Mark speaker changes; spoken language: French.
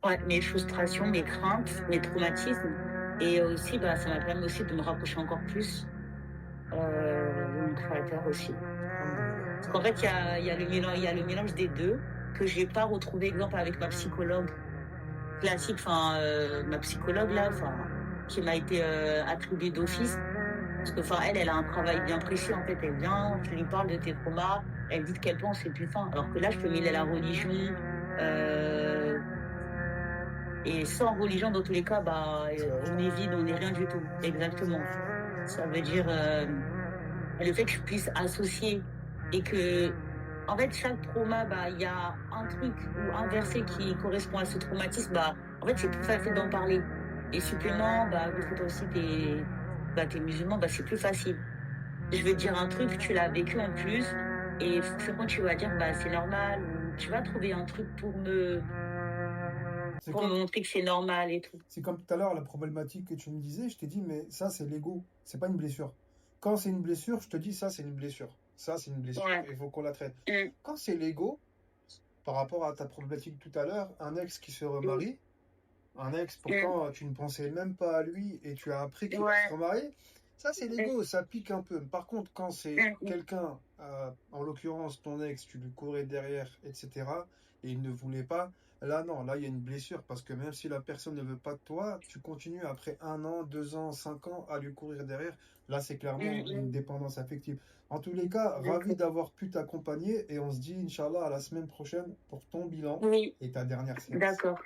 Speaker 1: Ouais, mes frustrations, mes craintes, mes traumatismes et aussi, bah, ça m'a permis aussi de me rapprocher encore plus, de mon créateur aussi.
Speaker 2: Alhamdoulilah.
Speaker 1: Parce qu'en fait, il y a le mélange des 2 que j'ai pas retrouvé, exemple, avec ma psychologue classique, enfin, ma psychologue là, enfin, qui m'a été, attribuée d'office. Parce que, enfin, elle a un travail bien précis, en fait. Elle vient, tu lui parles de tes traumas, elle dit de quel point c'est puissant. Alors que là, je peux mêler la religion, heu et sans religion, dans tous les cas, bah,
Speaker 2: Ça va
Speaker 1: on
Speaker 2: juste.
Speaker 1: est vide, on est rien du tout. Exactement. Ça veut dire, le fait que je puisse associer et que, en fait, chaque trauma, bah, il y a un truc ou un verset qui correspond à ce traumatisme, bah, en fait, c'est plus facile d'en parler. Et supplément, bah, vu que toi aussi t'es musulman, bah, c'est plus facile. Je vais te dire un truc, tu l'as vécu en plus, et forcément, tu vas dire, bah, c'est normal, ou tu vas trouver un truc
Speaker 2: C'est
Speaker 1: pour me
Speaker 2: comme,
Speaker 1: montrer que c'est normal et tout.
Speaker 2: c'est comme tout à l'heure, la problématique que tu me disais, je t'ai dit, mais ça, c'est l'ego, c'est pas une blessure. Quand c'est une blessure, je te dis, ça, c'est une blessure. Ça, c'est une blessure,
Speaker 1: Ouais.
Speaker 2: il faut qu'on la traite.
Speaker 1: Mm,
Speaker 2: Quand c'est l'ego, par rapport à ta problématique tout à l'heure, un ex qui se
Speaker 1: mm,
Speaker 2: remarie, un ex,
Speaker 1: mm.
Speaker 2: pourtant, tu ne pensais même pas à lui et tu as appris qu'il va se
Speaker 1: Ouais.
Speaker 2: remarier. Ça, c'est
Speaker 1: Mm,
Speaker 2: l'ego, ça pique un peu. Par contre, quand c'est
Speaker 1: mm, mm.
Speaker 2: quelqu'un, en l'occurrence ton ex, tu lui courais derrière, etc., et il ne voulait pas, là, non, là, il y a une blessure. Parce que même si la personne ne veut pas de toi, tu continues après 1 an, 2 ans, 5 ans à lui courir derrière. Là, c'est
Speaker 1: Mm,
Speaker 2: clairement une
Speaker 1: mm.
Speaker 2: dépendance affective. En tous les cas, ravi
Speaker 1: D'accord.
Speaker 2: d'avoir pu t'accompagner et on se dit, Inch'Allah, à la semaine prochaine pour ton bilan
Speaker 1: Oui,
Speaker 2: et ta dernière séance.
Speaker 1: d'accord.